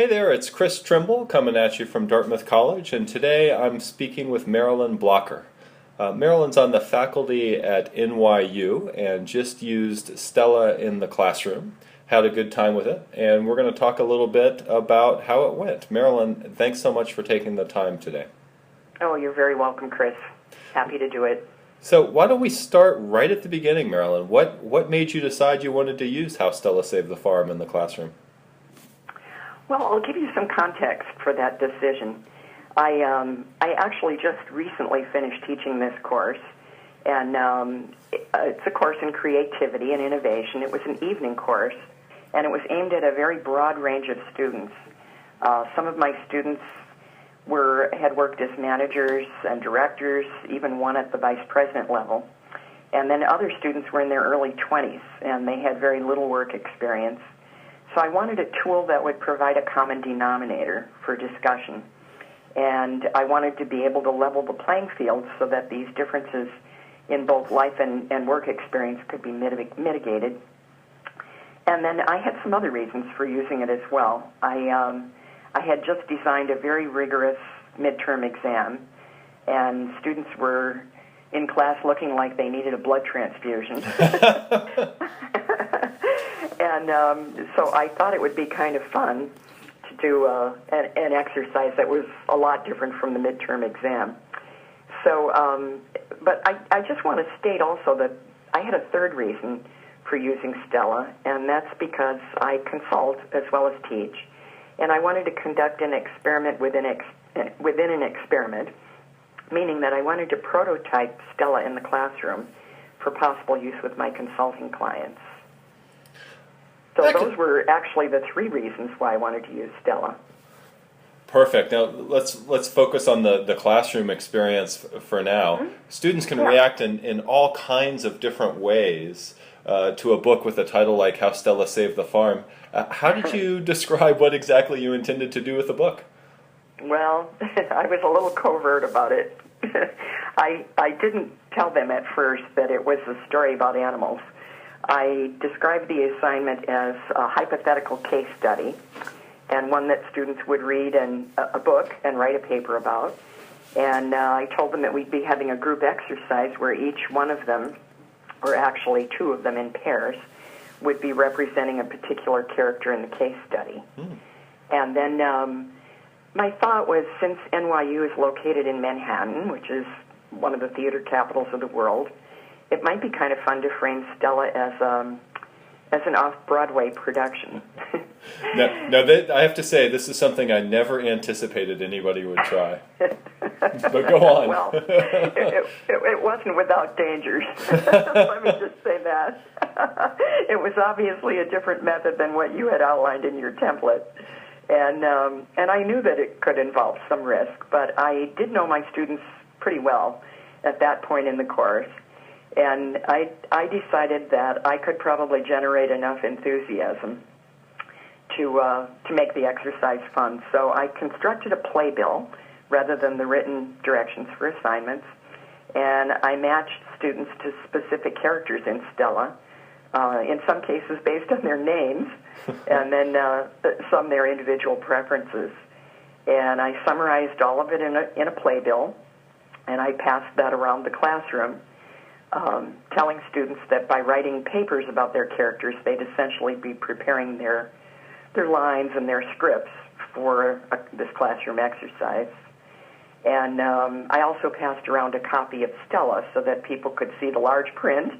Hey there, it's Chris Trimble coming at you from Dartmouth College, and today I'm speaking with Marilyn Blocker. Marilyn's on the faculty at NYU and just used Stella in the classroom, had a good time with it, and we're going to talk a little bit about how it went. Marilyn, thanks so much for taking the time today. Oh, you're very welcome, Chris. Happy to do it. So why don't we start right at the beginning, Marilyn? What made you decide you wanted to use How Stella Saved the Farm in the classroom? Well, I'll give you some context for that decision. I actually just recently finished teaching this course, and it's a course in creativity and innovation. It was an evening course, and it was aimed at a very broad range of students. Some of my students had worked as managers and directors, even one at the vice president level. And then other students were in their early 20s, and they had very little work experience. So I wanted a tool that would provide a common denominator for discussion. And I wanted to be able to level the playing field so that these differences in both life and work experience could be mitigated. And then I had some other reasons for using it as well. I had just designed a very rigorous midterm exam, and students were in class looking like they needed a blood transfusion. And so I thought it would be kind of fun to do an exercise that was a lot different from the midterm exam. So, but I just want to state also that I had a third reason for using Stella, and that's because I consult as well as teach, and I wanted to conduct an experiment within an experiment, meaning that I wanted to prototype Stella in the classroom for possible use with my consulting clients. So those were actually the three reasons why I wanted to use Stella. Perfect. Now let's focus on the classroom experience for now. Mm-hmm. Students can react in all kinds of different ways to a book with a title like How Stella Saved the Farm. How did you describe what exactly you intended to do with the book? Well, I was a little covert about it. I didn't tell them at first that it was a story about animals. I described the assignment as a hypothetical case study, and one that students would read a book and write a paper about. And I told them that we'd be having a group exercise where each one of them, or actually two of them in pairs, would be representing a particular character in the case study. Mm. And then my thought was, since NYU is located in Manhattan, which is one of the theater capitals of the world, it might be kind of fun to frame Stella as an off-Broadway production. Now I have to say, this is something I never anticipated anybody would try. But go on. Well, it wasn't without dangers. Let me just say that. It was obviously a different method than what you had outlined in your template. And I knew that it could involve some risk, but I did know my students pretty well at that point in the course. And I decided that I could probably generate enough enthusiasm to make the exercise fun. So I constructed a playbill rather than the written directions for assignments, and I matched students to specific characters in Stella, in some cases based on their names, and then some their individual preferences. And I summarized all of it in a playbill, and I passed that around the classroom, telling students that by writing papers about their characters, they'd essentially be preparing their lines and their scripts for this classroom exercise. And I also passed around a copy of Stella so that people could see the large print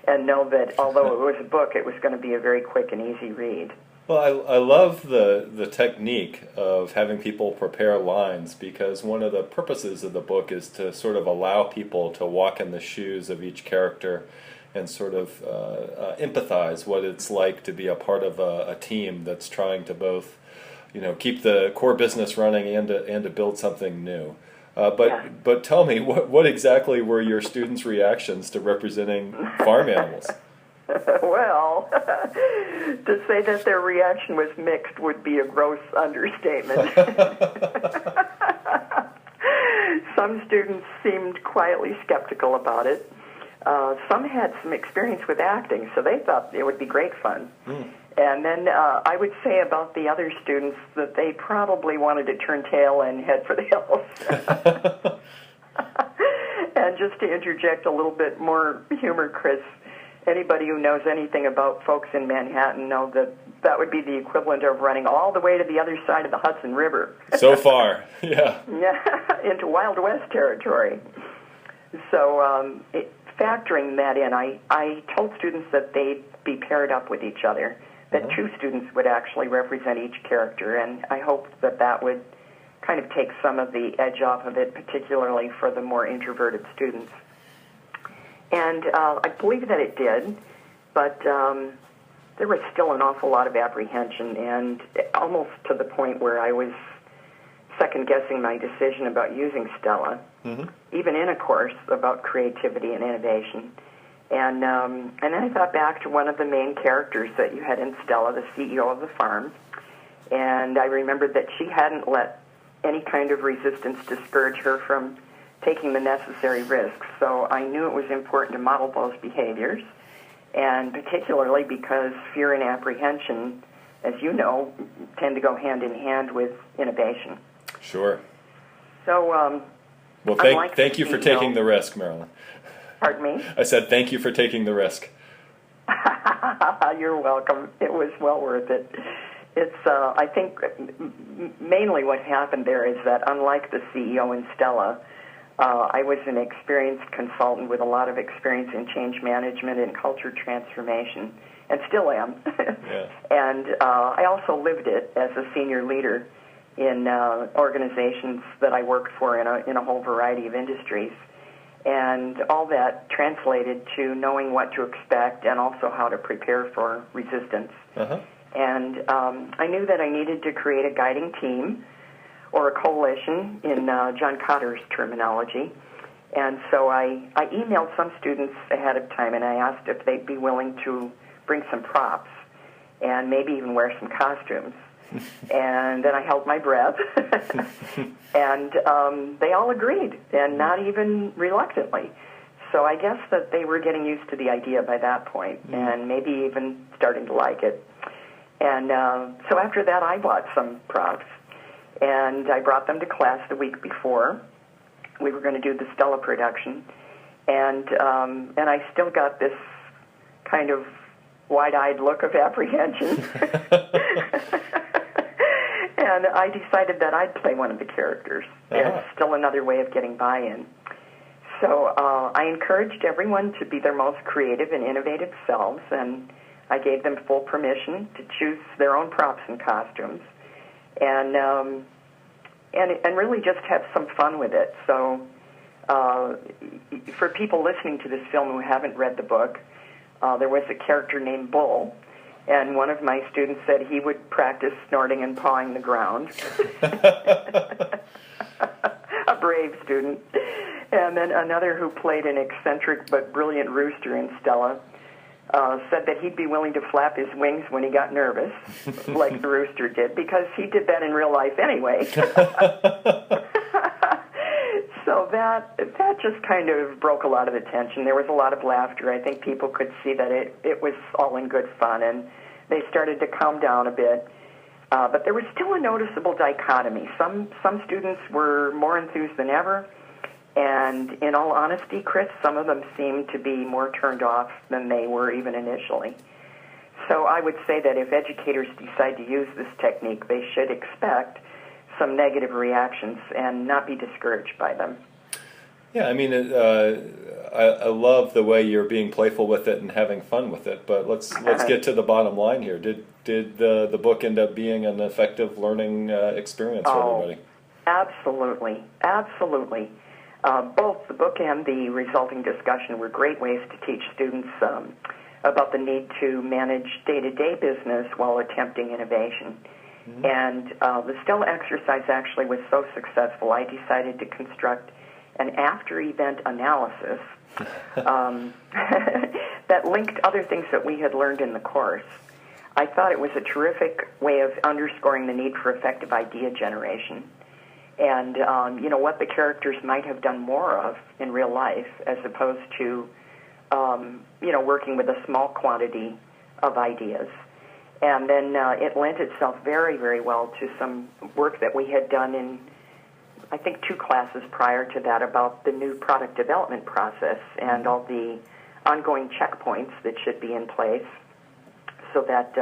and know that although it was a book, it was going to be a very quick and easy read. Well, I love the technique of having people prepare lines, because one of the purposes of the book is to sort of allow people to walk in the shoes of each character and sort of empathize what it's like to be a part of a team that's trying to both, keep the core business running and to build something new. But tell me, what exactly were your students' reactions to representing farm animals? Well, to say that their reaction was mixed would be a gross understatement. Some students seemed quietly skeptical about it. Some had some experience with acting, so they thought it would be great fun. Mm. And then I would say about the other students that they probably wanted to turn tail and head for the hills. And just to interject a little bit more humor, Chris, anybody who knows anything about folks in Manhattan know that that would be the equivalent of running all the way to the other side of the Hudson River. So far, yeah. Yeah, into Wild West territory. So factoring that in, I told students that they'd be paired up with each other, that two students would actually represent each character, and I hoped that that would kind of take some of the edge off of it, particularly for the more introverted students. And I believe that it did, but there was still an awful lot of apprehension, and almost to the point where I was second-guessing my decision about using Stella, even in a course about creativity and innovation. And then I thought back to one of the main characters that you had in Stella, the CEO of the farm, and I remembered that she hadn't let any kind of resistance discourage her from taking the necessary risks. So I knew it was important to model those behaviors, and particularly because fear and apprehension, as you know, tend to go hand in hand with innovation. Sure. So, well, thank you for taking the risk, Marilyn. Pardon me? I said thank you for taking the risk. You're welcome. It was well worth it. It's, I think, mainly what happened there is that unlike the CEO in Stella, I was an experienced consultant with a lot of experience in change management and culture transformation, and still am. Yeah. And I also lived it as a senior leader in organizations that I worked for in a whole variety of industries. And all that translated to knowing what to expect and also how to prepare for resistance. And I knew that I needed to create a guiding team or a coalition in John Cotter's terminology. And so I emailed some students ahead of time and I asked if they'd be willing to bring some props and maybe even wear some costumes. And then I held my breath, and they all agreed, and not even reluctantly. So I guess that they were getting used to the idea by that point, and maybe even starting to like it. And so after that, I bought some props, and I brought them to class the week before. We were going to do the Stella production, and I still got this kind of wide-eyed look of apprehension. And I decided that I'd play one of the characters. It's still another way of getting buy-in. So I encouraged everyone to be their most creative and innovative selves, and I gave them full permission to choose their own props and costumes, and really just have some fun with it. So for people listening to this film who haven't read the book, there was a character named Bull, and one of my students said he would practice snorting and pawing the ground. A brave student. And then another who played an eccentric but brilliant rooster in Stella said that he'd be willing to flap his wings when he got nervous, like the rooster did, because he did that in real life anyway. So that just kind of broke a lot of the tension. There was a lot of laughter. I think people could see that it was all in good fun, and they started to calm down a bit. But there was still a noticeable dichotomy. Some students were more enthused than ever, and in all honesty, Chris, some of them seemed to be more turned off than they were even initially. So I would say that if educators decide to use this technique, they should expect some negative reactions and not be discouraged by them. Yeah, I mean, I love the way you're being playful with it and having fun with it. But let's get to the bottom line here. Did the book end up being an effective learning experience for everybody? Absolutely, absolutely. Both the book and the resulting discussion were great ways to teach students about the need to manage day-to-day business while attempting innovation. And the Stella exercise actually was so successful, I decided to construct an after-event analysis that linked other things that we had learned in the course. I thought it was a terrific way of underscoring the need for effective idea generation and, what the characters might have done more of in real life as opposed to, working with a small quantity of ideas. And then it lent itself very, very well to some work that we had done in, I think, 2 classes prior to that about the new product development process and all the ongoing checkpoints that should be in place so that,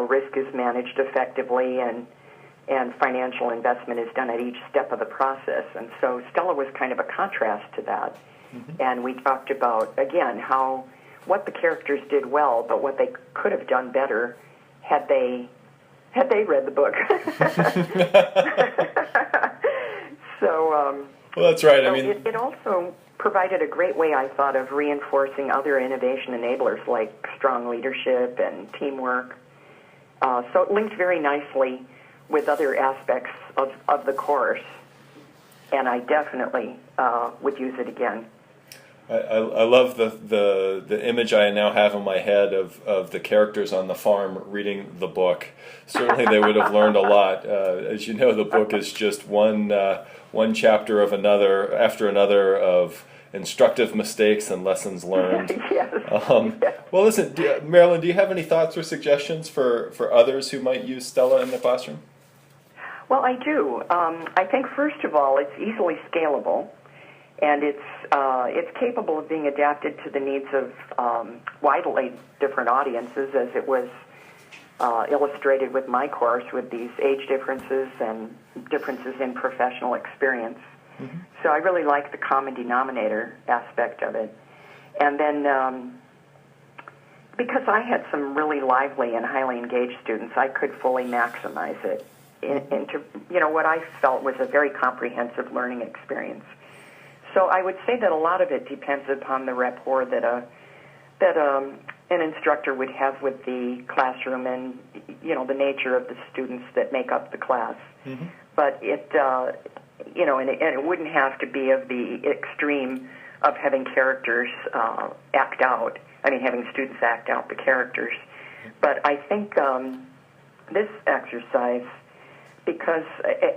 risk is managed effectively and financial investment is done at each step of the process. And so Stella was kind of a contrast to that. And we talked about, again, what the characters did well, but what they could have done better had they read the book. Well, that's right. So it also provided a great way, I thought, of reinforcing other innovation enablers like strong leadership and teamwork. So it linked very nicely with other aspects of the course, and I definitely would use it again. I love the image I now have in my head of the characters on the farm reading the book. Certainly they would have learned a lot. As you know, the book is just one chapter of another after another of instructive mistakes and lessons learned. Yes. Well, listen, Marilyn, do you have any thoughts or suggestions for others who might use Stella in the classroom? Well, I do. I think, first of all, it's easily scalable, and it's capable of being adapted to the needs of widely different audiences, as it was illustrated with my course with these age differences and differences in professional experience. Mm-hmm. So I really like the common denominator aspect of it. And then because I had some really lively and highly engaged students, I could fully maximize it into what I felt was a very comprehensive learning experience. So I would say that a lot of it depends upon the rapport that an instructor would have with the classroom and the nature of the students that make up the class. Mm-hmm. But it and it wouldn't have to be of the extreme of having characters act out. I mean, having students act out the characters. But I think this exercise, because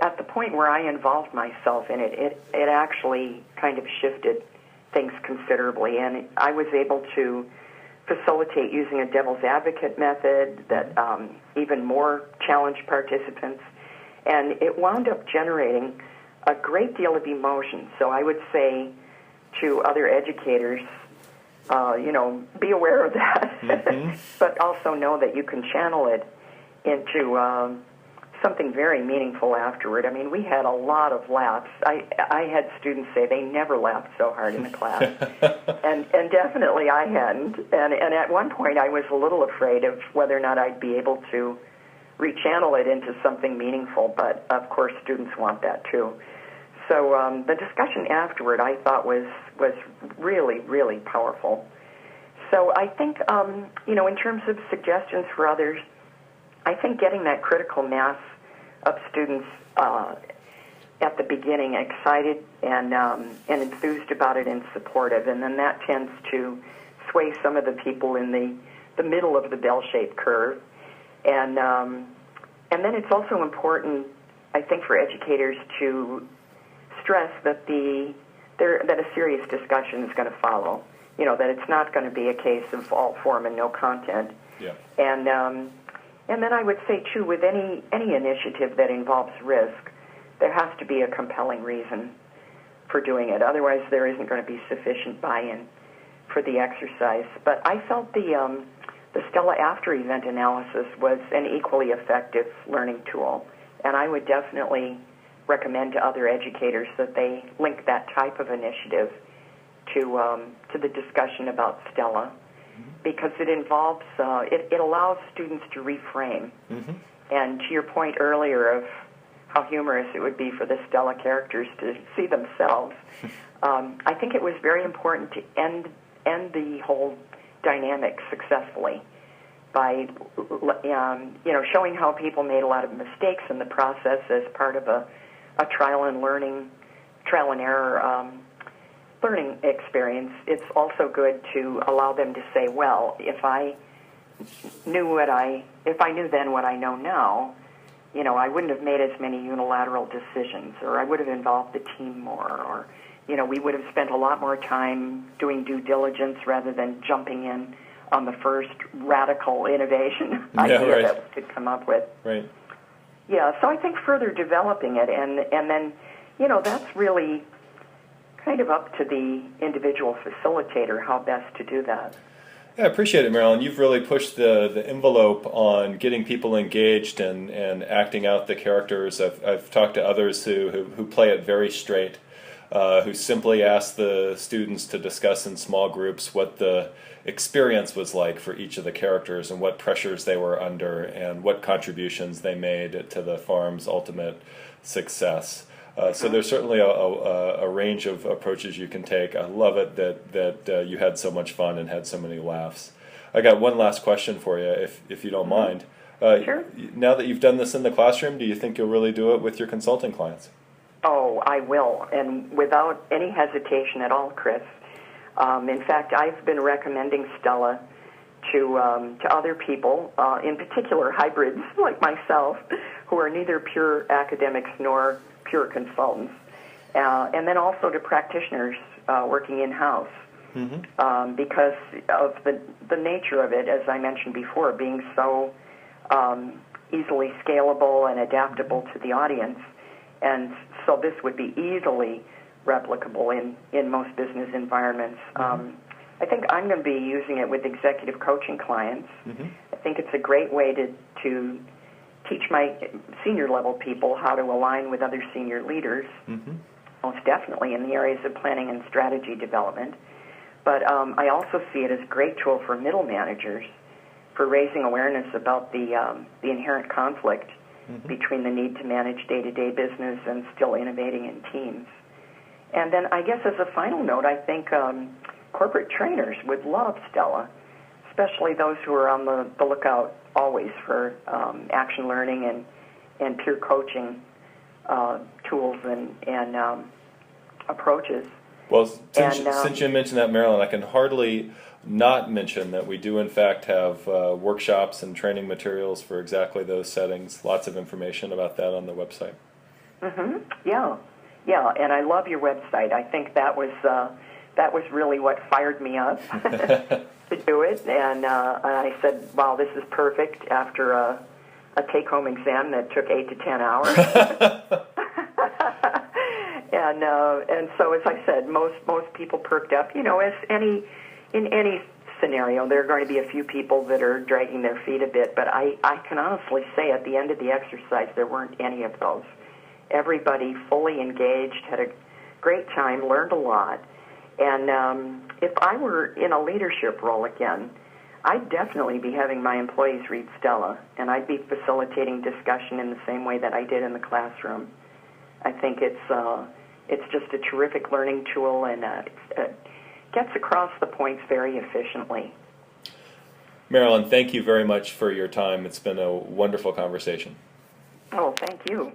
at the point where I involved myself in it, it actually kind of shifted things considerably, and I was able to facilitate using a devil's advocate method that even more challenged participants, and it wound up generating a great deal of emotion. So I would say to other educators, be aware of that, mm-hmm. but also know that you can channel it into something very meaningful afterward. I mean, we had a lot of laughs. I had students say they never laughed so hard in the class, and definitely I hadn't. And at one point I was a little afraid of whether or not I'd be able to rechannel it into something meaningful, but of course students want that too. So the discussion afterward I thought was really, really powerful. So I think, in terms of suggestions for others, I think getting that critical mass of students at the beginning excited and enthused about it and supportive, and then that tends to sway some of the people in the middle of the bell-shaped curve. And then it's also important, I think, for educators to stress that that a serious discussion is going to follow. That it's not going to be a case of all form and no content. Yeah. And then I would say, too, with any initiative that involves risk, there has to be a compelling reason for doing it. Otherwise, there isn't going to be sufficient buy-in for the exercise. But I felt the Stella After Event analysis was an equally effective learning tool, and I would definitely recommend to other educators that they link that type of initiative to the discussion about Stella, because it involves, it allows students to reframe. Mm-hmm. And to your point earlier of how humorous it would be for the Stella characters to see themselves, I think it was very important to end the whole dynamic successfully by, showing how people made a lot of mistakes in the process as part of a trial and error learning experience. It's also good to allow them to say, well, if I knew then what I know now, I wouldn't have made as many unilateral decisions, or I would have involved the team more, or, we would have spent a lot more time doing due diligence rather than jumping in on the first radical innovation idea that we could come up with. Right. Yeah, so I think further developing it, and then, that's really kind of up to the individual facilitator how best to do that. Yeah, I appreciate it, Marilyn. You've really pushed the envelope on getting people engaged and acting out the characters. I've talked to others who play it very straight, who simply ask the students to discuss in small groups what the experience was like for each of the characters and what pressures they were under and what contributions they made to the farm's ultimate success. So there's certainly a range of approaches you can take. I love it that you had so much fun and had so many laughs. I got one last question for you, if you don't mind. Sure. Now that you've done this in the classroom, do you think you'll really do it with your consulting clients? Oh, I will, and without any hesitation at all, Chris. In fact, I've been recommending Stella to other people, in particular hybrids like myself, who are neither pure academics nor pure consultants, and then also to practitioners working in-house, because of the nature of it, as I mentioned before, being so easily scalable and adaptable to the audience. And so this would be easily replicable in most business environments. I think I'm going to be using it with executive coaching clients. I think it's a great way to teach my senior level people how to align with other senior leaders, most definitely in the areas of planning and strategy development. But I also see it as a great tool for middle managers for raising awareness about the inherent conflict between the need to manage day-to-day business and still innovating in teams. And then I guess as a final note, I think corporate trainers would love Stella, especially those who are on the lookout always for action learning and peer coaching tools and approaches. Well, since you mentioned that, Marilyn, I can hardly not mention that we do in fact have workshops and training materials for exactly those settings. Lots of information about that on the website. Yeah, and I love your website. I think that was really what fired me up to do it, and I said, wow, this is perfect after a take-home exam that took 8 to 10 hours. And so, as I said, most people perked up. As in any scenario, there are going to be a few people that are dragging their feet a bit, but I can honestly say at the end of the exercise there weren't any of those. Everybody fully engaged, had a great time, learned a lot. And if I were in a leadership role again, I'd definitely be having my employees read Stella, and I'd be facilitating discussion in the same way that I did in the classroom. I think it's just a terrific learning tool, and it gets across the points very efficiently. Marilyn, thank you very much for your time. It's been a wonderful conversation. Oh, thank you.